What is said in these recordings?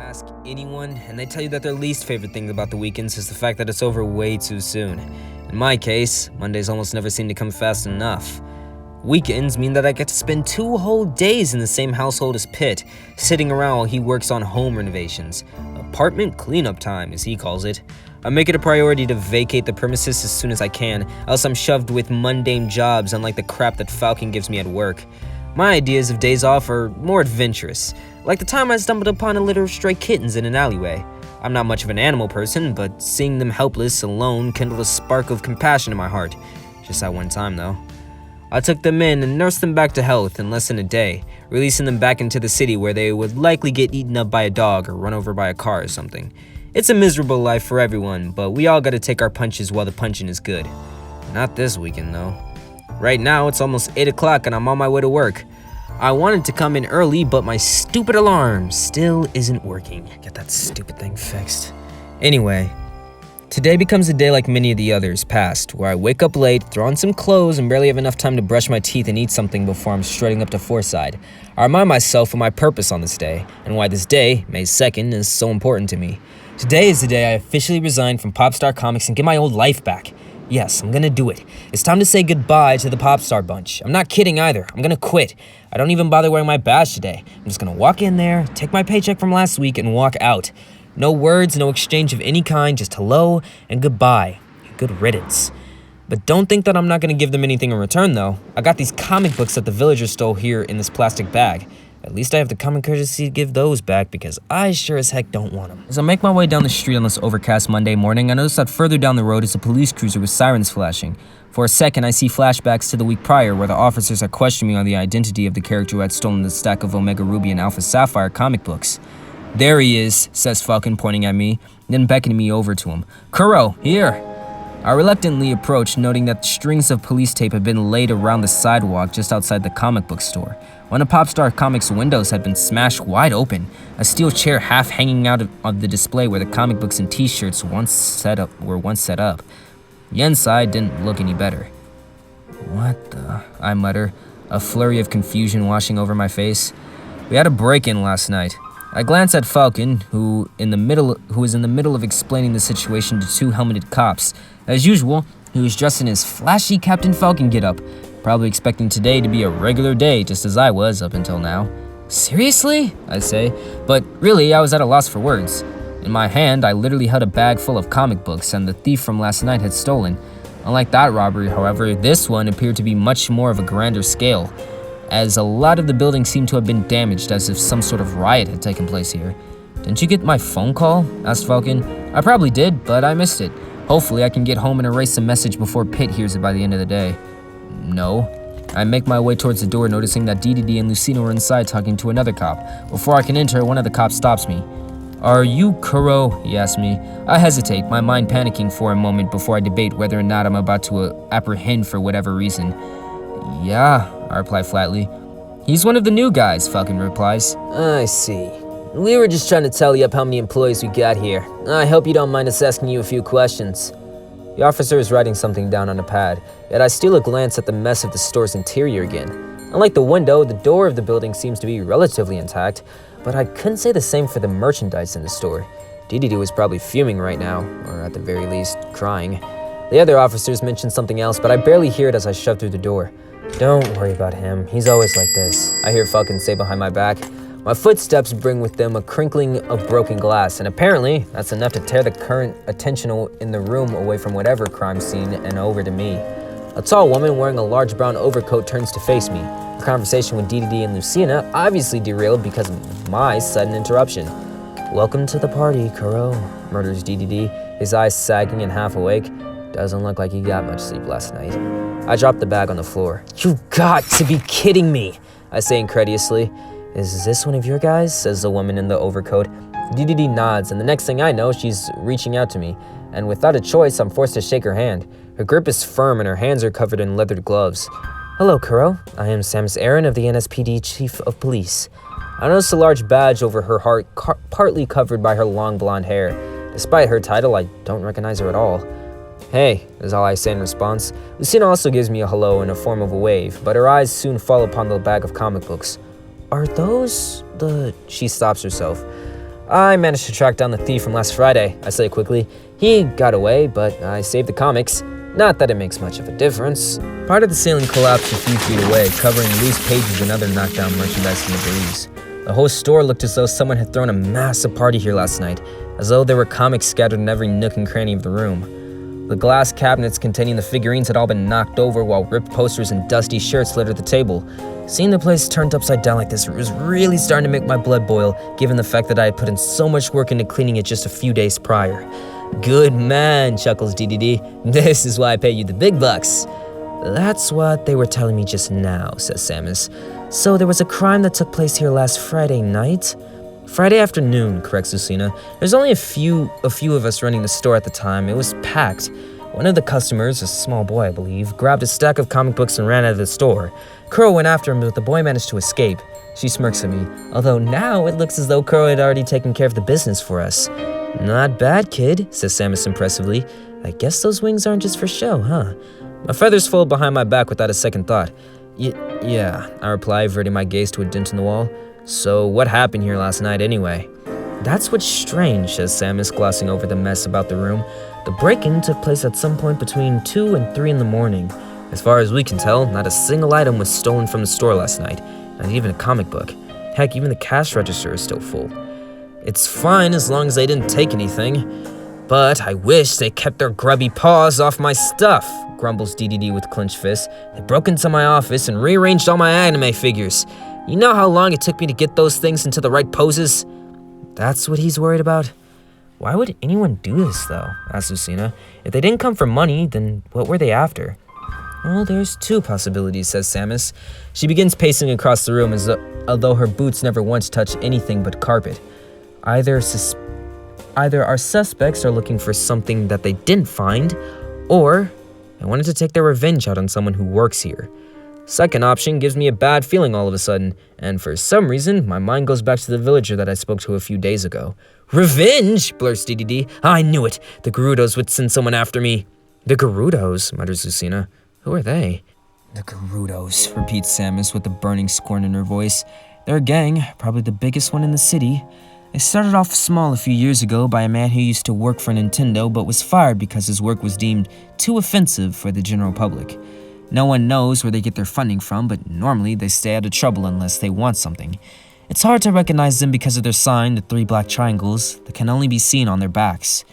Ask anyone, and they tell you that their least favorite thing about the weekends is the fact that it's over way too soon. In my case, Mondays almost never seem to come fast enough. Weekends mean that I get to spend 2 whole days in the same household as Pitt, sitting around while he works on home renovations. Apartment cleanup time, as he calls it. I make it a priority to vacate the premises as soon as I can, else I'm shoved with mundane jobs unlike the crap that Falcon gives me at work. My ideas of days off are more adventurous, like the time I stumbled upon a litter of stray kittens in an alleyway. I'm not much of an animal person, but seeing them helpless, alone, kindled a spark of compassion in my heart. Just that one time, though. I took them in and nursed them back to health in less than a day, releasing them back into the city where they would likely get eaten up by a dog or run over by a car or something. It's a miserable life for everyone, but we all gotta take our punches while the punching is good. Not this weekend, though. Right now, it's almost 8 o'clock and I'm on my way to work. I wanted to come in early, but my stupid alarm still isn't working. Get that stupid thing fixed. Anyway, today becomes a day like many of the others past, where I wake up late, throw on some clothes, and barely have enough time to brush my teeth and eat something before I'm strutting up to Forside. I remind myself of my purpose on this day, and why this day, May 2nd, is so important to me. Today is the day I officially resign from Popstar Comics and get my old life back. Yes, I'm gonna do it. It's time to say goodbye to the Popstar bunch. I'm not kidding either. I'm gonna quit. I don't even bother wearing my badge today. I'm just gonna walk in there, take my paycheck from last week, and walk out. No words, no exchange of any kind, just hello and goodbye. Good riddance. But don't think that I'm not gonna give them anything in return, though. I got these comic books that the villagers stole here in this plastic bag. At least I have the common courtesy to give those back because I sure as heck don't want them. As I make my way down the street on this overcast Monday morning, I notice that further down the road is a police cruiser with sirens flashing. For a second, I see flashbacks to the week prior where the officers are questioning me on the identity of the character who had stolen the stack of Omega Ruby and Alpha Sapphire comic books. "There he is," says Falcon, pointing at me, then beckoning me over to him. "Kuro, here." I reluctantly approached, noting that strings of police tape had been laid around the sidewalk just outside the comic book store. One of Popstar Comics' windows had been smashed wide open, a steel chair half hanging out of the display where the comic books and t-shirts were once set up. The inside didn't look any better. "What the?" I mutter, a flurry of confusion washing over my face. "We had a break-in last night." I glance at Falcon, who is in the middle of explaining the situation to 2 helmeted cops. As usual, he was dressed in his flashy Captain Falcon getup, probably expecting today to be a regular day, just as I was up until now. "Seriously?" I say, but really I was at a loss for words. In my hand, I literally held a bag full of comic books and the thief from last night had stolen. Unlike that robbery, however, this one appeared to be much more of a grander scale, as a lot of the building seemed to have been damaged as if some sort of riot had taken place here. "Didn't you get my phone call?" asked Falcon. "I probably did, but I missed it. Hopefully I can get home and erase the message before Pitt hears it by the end of the day." "No." I make my way towards the door, noticing that DDD and Lucina were inside talking to another cop. Before I can enter, one of the cops stops me. "Are you Kuro?" he asks me. I hesitate, my mind panicking for a moment before I debate whether or not I'm about to apprehend for whatever reason. "Yeah," I reply flatly. "He's one of the new guys," Falcon replies. "I see. We were just trying to tally up how many employees we got here. I hope you don't mind us asking you a few questions." The officer is writing something down on a pad, yet I steal a glance at the mess of the store's interior again. Unlike the window, the door of the building seems to be relatively intact, but I couldn't say the same for the merchandise in the store. DDD was probably fuming right now, or at the very least, crying. The other officers mention something else, but I barely hear it as I shove through the door. "Don't worry about him, he's always like this," I hear Falcon say behind my back. My footsteps bring with them a crinkling of broken glass, and apparently that's enough to tear the current attention in the room away from whatever crime scene and over to me. A tall woman wearing a large brown overcoat turns to face me. Her conversation with DDD and Lucina obviously derailed because of my sudden interruption. "Welcome to the party, Kuro," mutters DDD, his eyes sagging and half awake. Doesn't look like he got much sleep last night. I drop the bag on the floor. "You've got to be kidding me," I say incredulously. "Is this one of your guys?" says the woman in the overcoat. DDD nods, and the next thing I know, she's reaching out to me, and without a choice, I'm forced to shake her hand. Her grip is firm, and her hands are covered in leathered gloves. "Hello, Kuro. I am Samus Aran of the NSPD Chief of Police." I notice a large badge over her heart, partly covered by her long blonde hair. Despite her title, I don't recognize her at all. "Hey," is all I say in response. Lucina also gives me a hello in a form of a wave, but her eyes soon fall upon the bag of comic books. "Are those the..." She stops herself. I managed to track down the thief from last Friday, I say quickly. He got away, but I saved the comics. Not that it makes much of a difference. Part of the ceiling collapsed a few feet away, covering loose pages and other knockdown merchandise in the breeze. The whole store looked as though someone had thrown a massive party here last night, as though there were comics scattered in every nook and cranny of the room. The glass cabinets containing the figurines had all been knocked over, while ripped posters and dusty shirts littered the table. Seeing the place turned upside down like this was really starting to make my blood boil, given the fact that I had put in so much work into cleaning it just a few days prior. Good man, chuckles DDD. This is why I pay you the big bucks. That's what they were telling me just now, says Samus. So there was a crime that took place here last Friday night? Friday afternoon, corrects Lucina. There's only a few of us running the store at the time. It was packed. One of the customers, a small boy I believe, grabbed a stack of comic books and ran out of the store. Kuro went after him, but the boy managed to escape. She smirks at me, although now it looks as though Kuro had already taken care of the business for us. Not bad, kid, says Samus impressively. I guess those wings aren't just for show, huh? My feathers fold behind my back without a second thought. Yeah, I reply, averting my gaze to a dent in the wall. So what happened here last night anyway? That's what's strange, says Samus, glossing over the mess about the room. The break-in took place at some point between 2 and 3 in the morning. As far as we can tell, not a single item was stolen from the store last night, not even a comic book. Heck, even the cash register is still full. It's fine as long as they didn't take anything, but I wish they kept their grubby paws off my stuff, grumbles DDD with clenched fists. They broke into my office and rearranged all my anime figures. You know how long it took me to get those things into the right poses? That's what he's worried about? Why would anyone do this, though? Asks Lucina. If they didn't come for money, then what were they after? Well, there's two possibilities, says Samus. She begins pacing across the room as although her boots never once touched anything but carpet. Either our suspects are looking for something that they didn't find, or they wanted to take their revenge out on someone who works here. Second option gives me a bad feeling all of a sudden, and for some reason, my mind goes back to the villager that I spoke to a few days ago. Revenge, blurts DDD. I knew it. The Gerudos would send someone after me. The Gerudos, mutters Lucina. Who are they? The Gerudos, repeats Samus with a burning scorn in her voice. They're a gang, probably the biggest one in the city. They started off small a few years ago by a man who used to work for Nintendo but was fired because his work was deemed too offensive for the general public. No one knows where they get their funding from, but normally they stay out of trouble unless they want something. It's hard to recognize them because of their sign, the 3 black triangles, that can only be seen on their backs.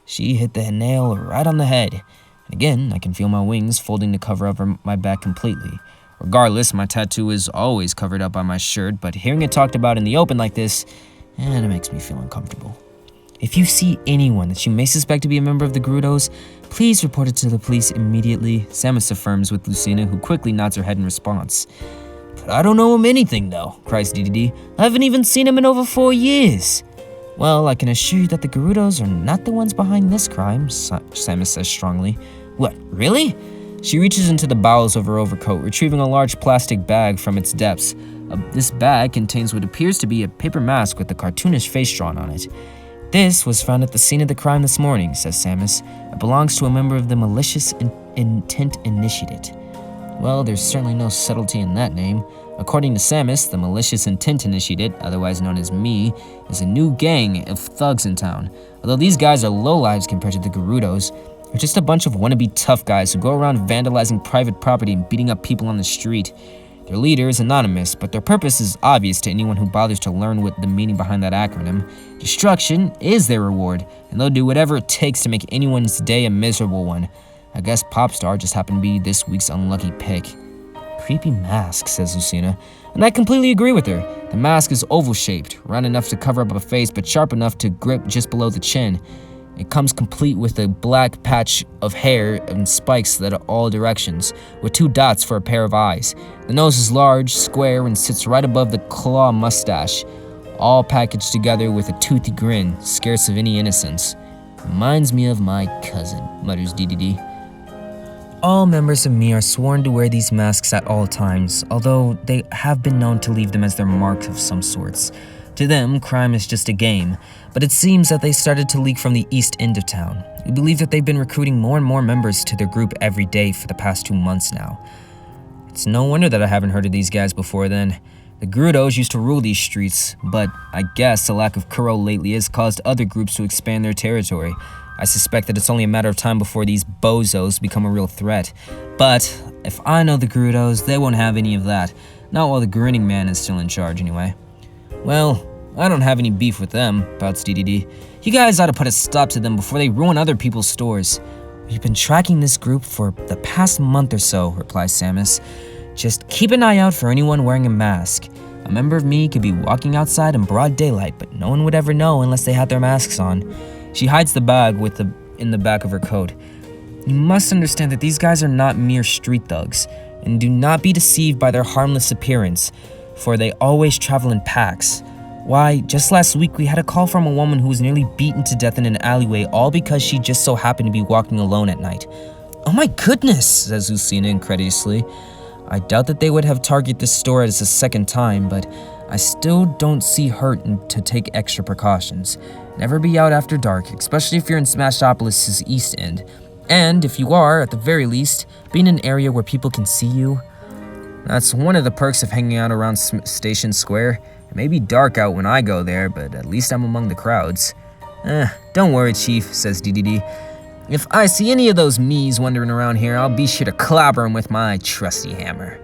She hit the nail right on the head. And again, I can feel my wings folding to cover up my back completely. Regardless, my tattoo is always covered up by my shirt, but hearing it talked about in the open like this, it makes me feel uncomfortable. If you see anyone that you may suspect to be a member of the Gerudos, please report it to the police immediately, Samus affirms with Lucina, who quickly nods her head in response. But I don't know him anything, though, cries DDD. I haven't even seen him in over 4 years. Well, I can assure you that the Gerudos are not the ones behind this crime, Samus says strongly. What, really? She reaches into the bowels of her overcoat, retrieving a large plastic bag from its depths. This bag contains what appears to be a paper mask with a cartoonish face drawn on it. This was found at the scene of the crime this morning, says Samus. It belongs to a member of the Malicious Intent Initiative. Well, there's certainly no subtlety in that name. According to Samus, the Malicious Intent Initiative, otherwise known as Me, is a new gang of thugs in town. Although these guys are lowlives compared to the Gerudos, they're just a bunch of wannabe tough guys who go around vandalizing private property and beating up people on the street. Their leader is anonymous, but their purpose is obvious to anyone who bothers to learn what the meaning behind that acronym. Destruction is their reward, and they'll do whatever it takes to make anyone's day a miserable one. I guess Popstar just happened to be this week's unlucky pick. Creepy mask, says Lucina, and I completely agree with her. The mask is oval-shaped, round enough to cover up a face, but sharp enough to grip just below the chin. It comes complete with a black patch of hair and spikes that are all directions, with 2 dots for a pair of eyes. The nose is large, square, and sits right above the claw mustache, all packaged together with a toothy grin, scarce of any innocence. Reminds me of my cousin, mutters DDD. All members of Me are sworn to wear these masks at all times, although they have been known to leave them as their mark of some sorts. To them, crime is just a game, but it seems that they started to leak from the east end of town. We believe that they've been recruiting more and more members to their group every day for the past 2 months now. It's no wonder that I haven't heard of these guys before then. The Grudos used to rule these streets, but I guess the lack of Kuro lately has caused other groups to expand their territory. I suspect that it's only a matter of time before these bozos become a real threat. But if I know the Grudos, they won't have any of that. Not while the Grinning Man is still in charge, anyway. Well, I don't have any beef with them, pouts DDD. You guys ought to put a stop to them before they ruin other people's stores. We've been tracking this group for the past month or so, replies Samus. Just keep an eye out for anyone wearing a mask. A member of me could be walking outside in broad daylight, but no one would ever know unless they had their masks on. She hides the bag in the back of her coat. You must understand that these guys are not mere street thugs, and do not be deceived by their harmless appearance, for they always travel in packs. Why, just last week we had a call from a woman who was nearly beaten to death in an alleyway, all because she just so happened to be walking alone at night. Oh my goodness, says Lucina incredulously. I doubt that they would have targeted this store as a second time, but I still don't see hurt to take extra precautions. Never be out after dark, especially if you're in Smashopolis' East End. And if you are, at the very least, be in an area where people can see you. That's one of the perks of hanging out around Station Square. It may be dark out when I go there, but at least I'm among the crowds. Don't worry, Chief, says DDD. If I see any of those me's wandering around here, I'll be sure to clobber them with my trusty hammer.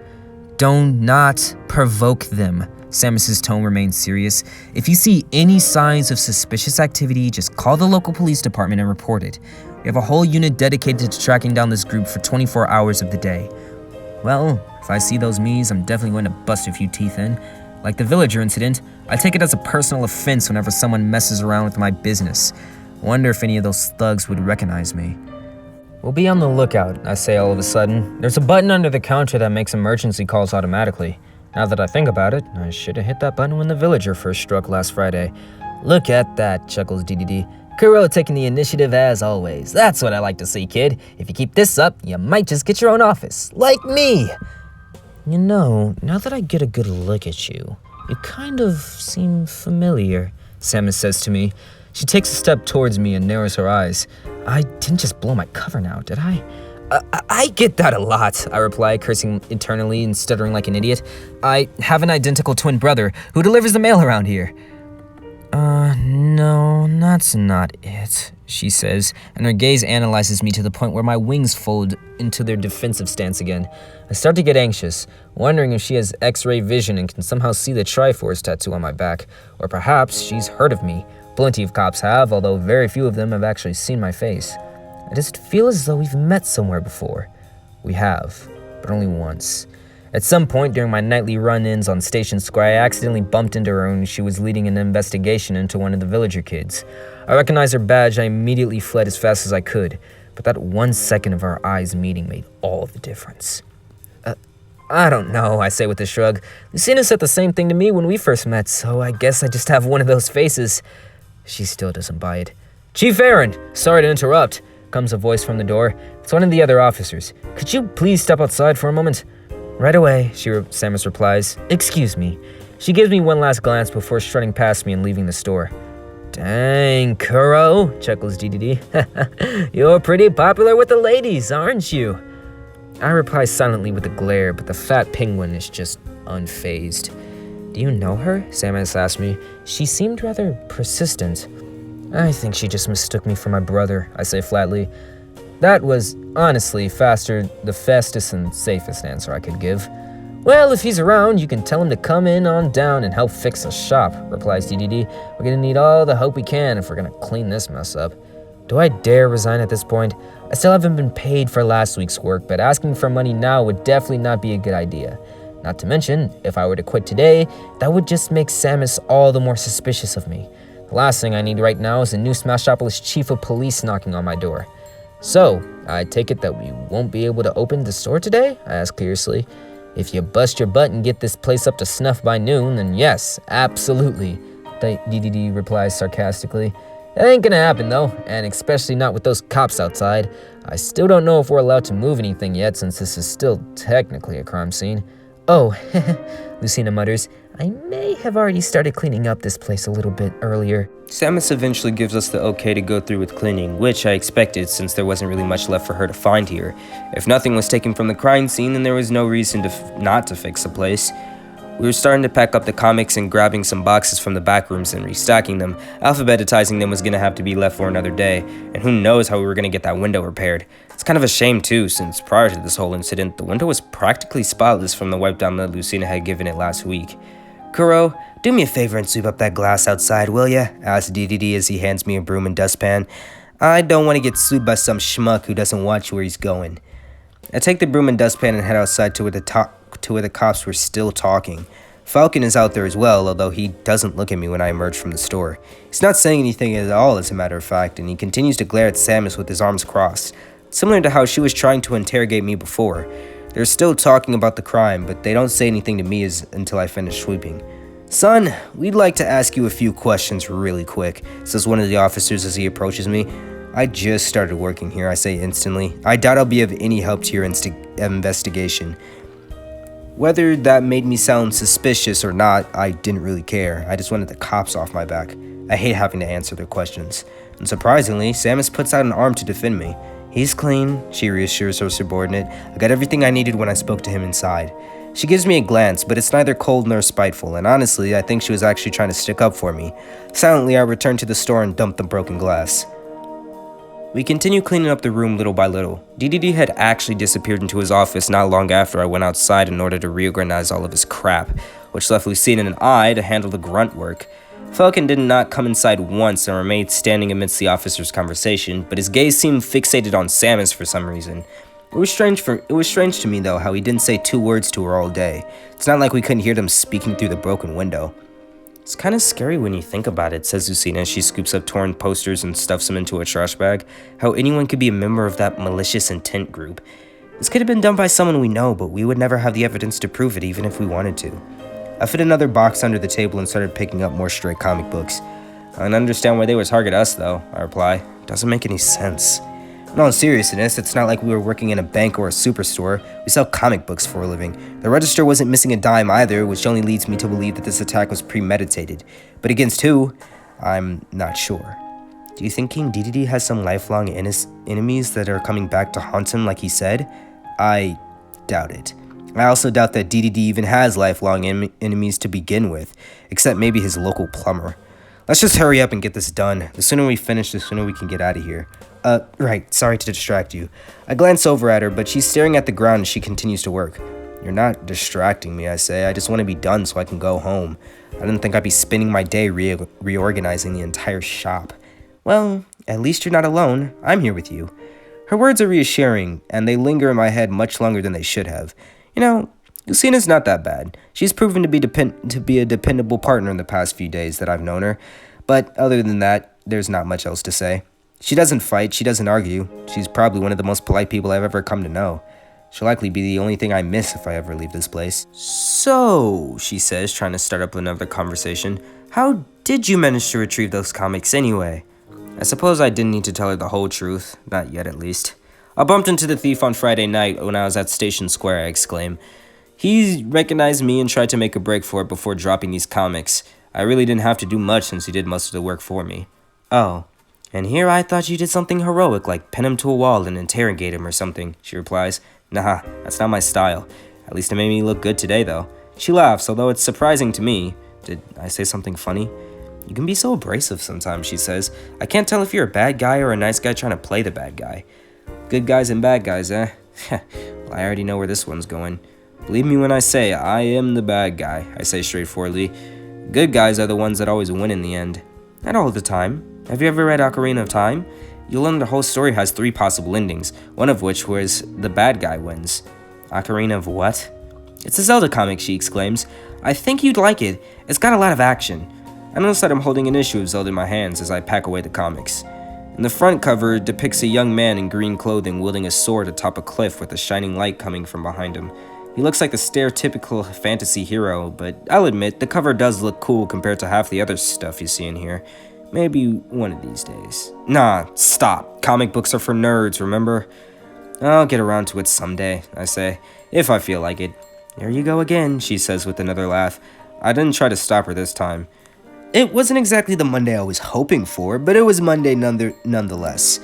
Do not provoke them. Samus's tone remains serious. If you see any signs of suspicious activity, just call the local police department and report it. We have a whole unit dedicated to tracking down this group for 24 hours of the day. Well, if I see those me's, I'm definitely going to bust a few teeth in. Like the villager incident, I take it as a personal offense whenever someone messes around with my business. Wonder if any of those thugs would recognize me. We'll be on the lookout, I say all of a sudden. There's a button under the counter that makes emergency calls automatically. Now that I think about it, I should have hit that button when the villager first struck last Friday. Look at that, chuckles DDD. Kuro taking the initiative as always. That's what I like to see, kid. If you keep this up, you might just get your own office. Like me! You know, now that I get a good look at you, you kind of seem familiar, Samus says to me. She takes a step towards me and narrows her eyes. I didn't just blow my cover now, did I? I get that a lot, I reply, cursing internally and stuttering like an idiot. I have an identical twin brother who delivers the mail around here. No, that's not it, she says, and her gaze analyzes me to the point where my wings fold into their defensive stance again. I start to get anxious, wondering if she has X-ray vision and can somehow see the Triforce tattoo on my back, or perhaps she's heard of me. Plenty of cops have, although very few of them have actually seen my face. I just feel as though we've met somewhere before. We have, but only once. At some point during my nightly run-ins on Station Square, I accidentally bumped into her when she was leading an investigation into one of the villager kids. I recognized her badge and I immediately fled as fast as I could, but that 1 second of our eyes meeting made all the difference. I don't know, I say with a shrug. Lucina said the same thing to me when we first met, so I guess I just have one of those faces. She still doesn't buy it. Chief Aaron, sorry to interrupt, comes a voice from the door. It's one of the other officers. Could you please step outside for a moment? Right away, Samus replies. Excuse me. She gives me one last glance before strutting past me and leaving the store. Dang, Kuro, chuckles DDD. You're pretty popular with the ladies, aren't you? I reply silently with a glare, but the fat penguin is just unfazed. Do you know her? Samus asked me. She seemed rather persistent. I think she just mistook me for my brother, I say flatly. That was, honestly, the fastest and safest answer I could give. Well, if he's around, you can tell him to come in on down and help fix the shop, replies DDD. We're gonna need all the help we can if we're gonna clean this mess up. Do I dare resign at this point? I still haven't been paid for last week's work, but asking for money now would definitely not be a good idea. Not to mention, if I were to quit today, that would just make Samus all the more suspicious of me. The last thing I need right now is a new Smashopolis chief of police knocking on my door. So, I take it that we won't be able to open the store today? I ask curiously. If you bust your butt and get this place up to snuff by noon, then yes, absolutely, DDD replies sarcastically. That ain't gonna happen though, and especially not with those cops outside. I still don't know if we're allowed to move anything yet since this is still technically a crime scene. Oh, Lucina mutters, I may have already started cleaning up this place a little bit earlier. Samus eventually gives us the okay to go through with cleaning, which I expected since there wasn't really much left for her to find here. If nothing was taken from the crime scene, then there was no reason not to fix the place. We were starting to pack up the comics and grabbing some boxes from the back rooms and restacking them. Alphabetizing them was going to have to be left for another day, and who knows how we were going to get that window repaired. It's kind of a shame too, since prior to this whole incident, the window was practically spotless from the wipe down that Lucina had given it last week. "Kuro, do me a favor and sweep up that glass outside, will ya?" asked DDD as he hands me a broom and dustpan. "I don't want to get sued by some schmuck who doesn't watch where he's going." I take the broom and dustpan and head outside to where the cops were still talking. Falcon is out there as well, although he doesn't look at me when I emerge from the store. He's not saying anything at all, as a matter of fact, and he continues to glare at Samus with his arms crossed, similar to how she was trying to interrogate me before. They're still talking about the crime, but they don't say anything to me until I finish sweeping. "Son, we'd like to ask you a few questions really quick," says one of the officers as he approaches me. "I just started working here," I say instantly. "I doubt I'll be of any help to your investigation." Whether that made me sound suspicious or not, I didn't really care. I just wanted the cops off my back. I hate having to answer their questions. And surprisingly, Samus puts out an arm to defend me. "He's clean," she reassures her subordinate. "I got everything I needed when I spoke to him inside." She gives me a glance, but it's neither cold nor spiteful, and honestly, I think she was actually trying to stick up for me. Silently, I return to the store and dump the broken glass. We continue cleaning up the room little by little. DDD had actually disappeared into his office not long after I went outside in order to reorganize all of his crap, which left Lucina and I to handle the grunt work. Falcon did not come inside once and remained standing amidst the officer's conversation, but his gaze seemed fixated on Samus for some reason. It was strange to me though how he didn't say 2 words to her all day. It's not like we couldn't hear them speaking through the broken window. "It's kind of scary when you think about it," says Lucina as she scoops up torn posters and stuffs them into a trash bag. "How anyone could be a member of that malicious intent group. This could have been done by someone we know, but we would never have the evidence to prove it even if we wanted to." I fit another box under the table and started picking up more stray comic books. "I don't understand why they would target us though," I reply. "Doesn't make any sense." In all seriousness, it's not like we were working in a bank or a superstore. We sell comic books for a living. The register wasn't missing a dime either, which only leads me to believe that this attack was premeditated. But against who? I'm not sure. "Do you think King Dedede has some lifelong enemies that are coming back to haunt him like he said?" I doubt it. I also doubt that Dedede even has lifelong enemies to begin with, except maybe his local plumber. Let's just hurry up and get this done. The sooner we finish, the sooner we can get out of here. Right, sorry to distract you. I glance over at her, but she's staring at the ground as she continues to work. "You're not distracting me," I say. "I just want to be done so I can go home. I didn't think I'd be spending my day reorganizing the entire shop." "Well, at least you're not alone. I'm here with you." Her words are reassuring, and they linger in my head much longer than they should have. You know, Lucina's not that bad. She's proven to be a dependable partner in the past few days that I've known her. But other than that, there's not much else to say. She doesn't fight, she doesn't argue. She's probably one of the most polite people I've ever come to know. She'll likely be the only thing I miss if I ever leave this place. "So," she says, trying to start up another conversation, "how did you manage to retrieve those comics anyway?" I suppose I didn't need to tell her the whole truth, not yet at least. "I bumped into the thief on Friday night when I was at Station Square," I exclaim. "He recognized me and tried to make a break for it before dropping these comics. I really didn't have to do much since he did most of the work for me." "Oh. And here I thought you did something heroic like pin him to a wall and interrogate him or something," she replies. "Nah, that's not my style. At least it made me look good today though." She laughs, although it's surprising to me. Did I say something funny? "You can be so abrasive sometimes," she says. "I can't tell if you're a bad guy or a nice guy trying to play the bad guy." Good guys and bad guys, eh? Well, I already know where this one's going. Believe me when I say I am the bad guy, I say straightforwardly. Good guys are the ones that always win in the end. Not all the time. Have you ever read Ocarina of Time? You'll learn the whole story has 3 possible endings, one of which was the bad guy wins. Ocarina of what? It's a Zelda comic, she exclaims. I think you'd like it. It's got a lot of action. I notice that I'm holding an issue of Zelda in my hands as I pack away the comics. And the front cover depicts a young man in green clothing wielding a sword atop a cliff with a shining light coming from behind him. He looks like the stereotypical fantasy hero, but I'll admit the cover does look cool compared to half the other stuff you see in here. Maybe one of these days. Nah, stop. Comic books are for nerds, remember? I'll get around to it someday, I say, if I feel like it. There you go again, she says with another laugh. I didn't try to stop her this time. It wasn't exactly the Monday I was hoping for, but it was Monday nonetheless.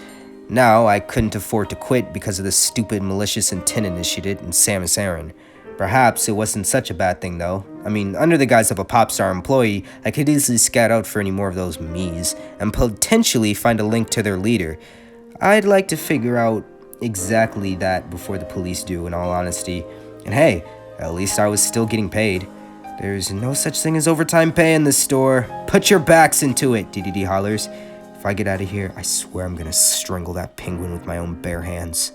Now, I couldn't afford to quit because of the stupid malicious intent initiated in Samus Aran. Perhaps it wasn't such a bad thing, though. I mean, under the guise of a Popstar employee, I could easily scout out for any more of those me's and potentially find a link to their leader. I'd like to figure out exactly that before the police do, in all honesty. And hey, at least I was still getting paid. There's no such thing as overtime pay in this store. Put your backs into it, DDD hollers. If I get out of here, I swear I'm gonna strangle that penguin with my own bare hands.